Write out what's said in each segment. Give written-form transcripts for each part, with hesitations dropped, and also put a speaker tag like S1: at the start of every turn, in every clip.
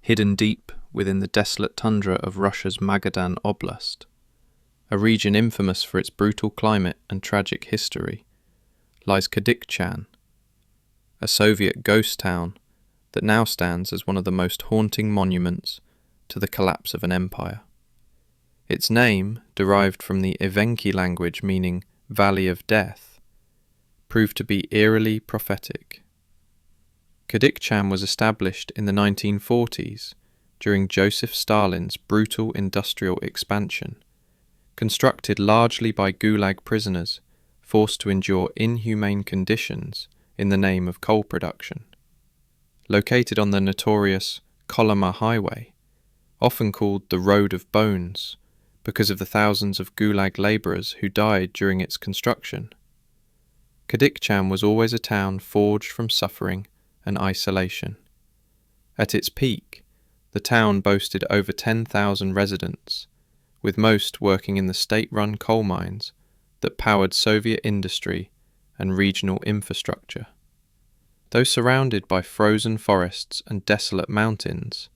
S1: hidden deep within the desolate tundra of Russia's Magadan Oblast, a region infamous for its brutal climate and tragic history, lies Kadykchan, a Soviet ghost town that now stands as one of the most haunting monuments to the collapse of an empire. Its name, derived from the Evenki language meaning Valley of Death, proved to be eerily prophetic. Kadykchan was established in the 1940s during Joseph Stalin's brutal industrial expansion, constructed largely by Gulag prisoners forced to endure inhumane conditions in the name of coal production. Located on the notorious Kolyma Highway, often called the Road of Bones because of the thousands of Gulag labourers who died during its construction, Kadykchan was always a town forged from suffering and isolation. At its peak, the town boasted over 10,000 residents, with most working in the state-run coal mines that powered Soviet industry and regional infrastructure. Though surrounded by frozen forests and desolate mountains,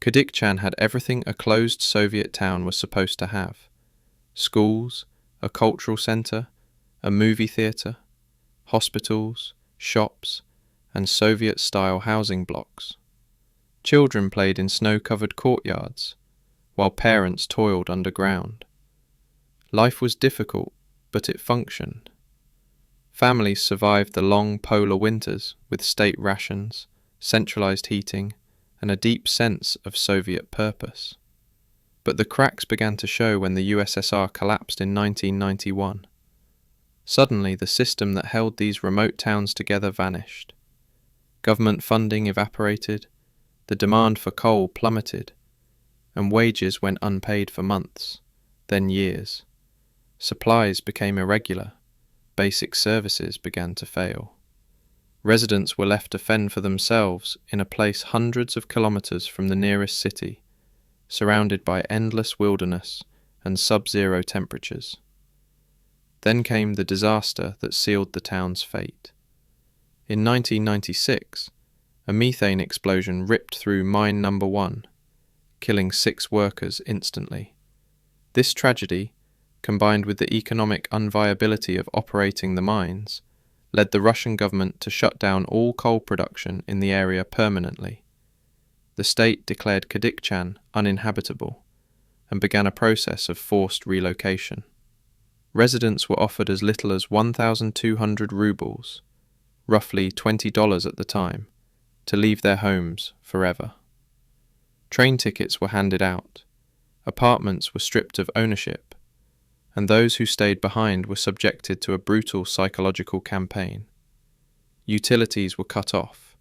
S1: Kadykchan had everything a closed Soviet town was supposed to have: schools, a cultural centre, a movie theatre, hospitals, shops, and Soviet-style housing blocks. Children played in snow-covered courtyards, while parents toiled underground. Life was difficult, but it functioned. Families survived the long polar winters with state rations, centralized heating, and a deep sense of Soviet purpose. But the cracks began to show when the USSR collapsed in 1991. Suddenly, the system that held these remote towns together vanished. Government funding evaporated, the demand for coal plummeted, and wages went unpaid for months, then years. Supplies became irregular, basic services began to fail. Residents were left to fend for themselves in a place hundreds of kilometers from the nearest city, surrounded by endless wilderness and sub-zero temperatures. Then came the disaster that sealed the town's fate. In 1996, a methane explosion ripped through mine number 1, killing 6 workers instantly. This tragedy, combined with the economic unviability of operating the mines, led the Russian government to shut down all coal production in the area permanently. The state declared Kadykchan uninhabitable and began a process of forced relocation. Residents were offered as little as 1,200 rubles, roughly $20 at the time, to leave their homes forever. Train tickets were handed out, apartments were stripped of ownership, and those who stayed behind were subjected to a brutal psychological campaign. Utilities were cut off,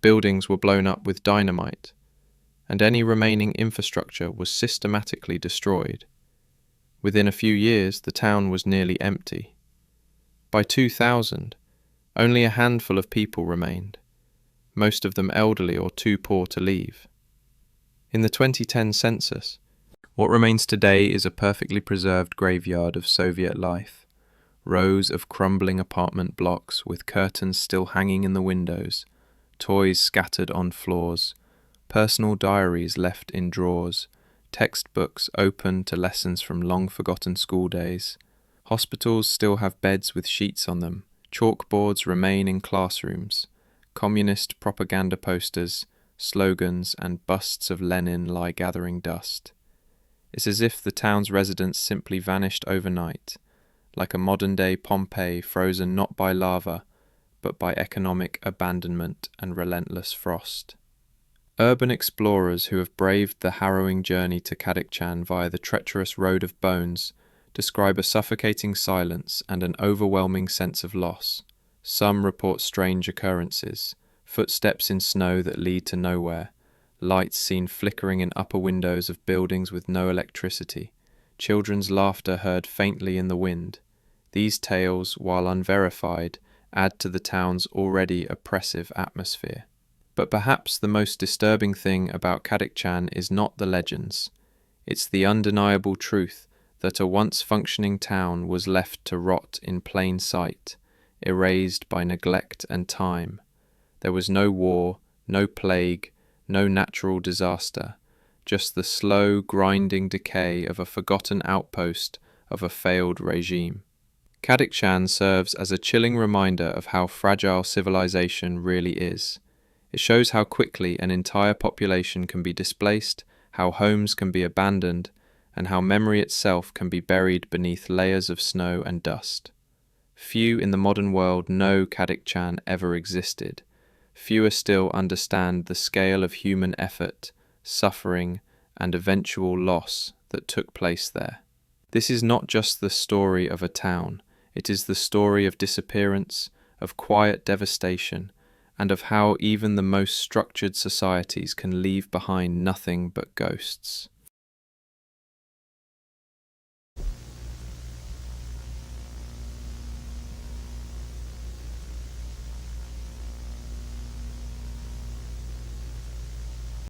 S1: buildings were blown up with dynamite, and any remaining infrastructure was systematically destroyed. Within a few years, the town was nearly empty. By 2000, only a handful of people remained, most of them elderly or too poor to leave. In the 2010 census, what remains today is a perfectly preserved graveyard of Soviet life, rows of crumbling apartment blocks with curtains still hanging in the windows, toys scattered on floors, personal diaries left in drawers, textbooks open to lessons from long-forgotten school days. Hospitals still have beds with sheets on them, chalkboards remain in classrooms, communist propaganda posters, slogans and busts of Lenin lie gathering dust. It's as if the town's residents simply vanished overnight, like a modern-day Pompeii frozen not by lava, but by economic abandonment and relentless frost. Urban explorers who have braved the harrowing journey to Kadykchan via the treacherous Road of Bones describe a suffocating silence and an overwhelming sense of loss. Some report strange occurrences, footsteps in snow that lead to nowhere, lights seen flickering in upper windows of buildings with no electricity, children's laughter heard faintly in the wind. These tales, while unverified, add to the town's already oppressive atmosphere. But perhaps the most disturbing thing about Kadykchan is not the legends. It's the undeniable truth that a once functioning town was left to rot in plain sight, erased by neglect and time. There was no war, no plague, no natural disaster, just the slow, grinding decay of a forgotten outpost of a failed regime. Kadykchan serves as a chilling reminder of how fragile civilization really is. It shows how quickly an entire population can be displaced, how homes can be abandoned, and how memory itself can be buried beneath layers of snow and dust. Few in the modern world know Kadykchan ever existed. Fewer still understand the scale of human effort, suffering, and eventual loss that took place there. This is not just the story of a town, it is the story of disappearance, of quiet devastation, and of how even the most structured societies can leave behind nothing but ghosts.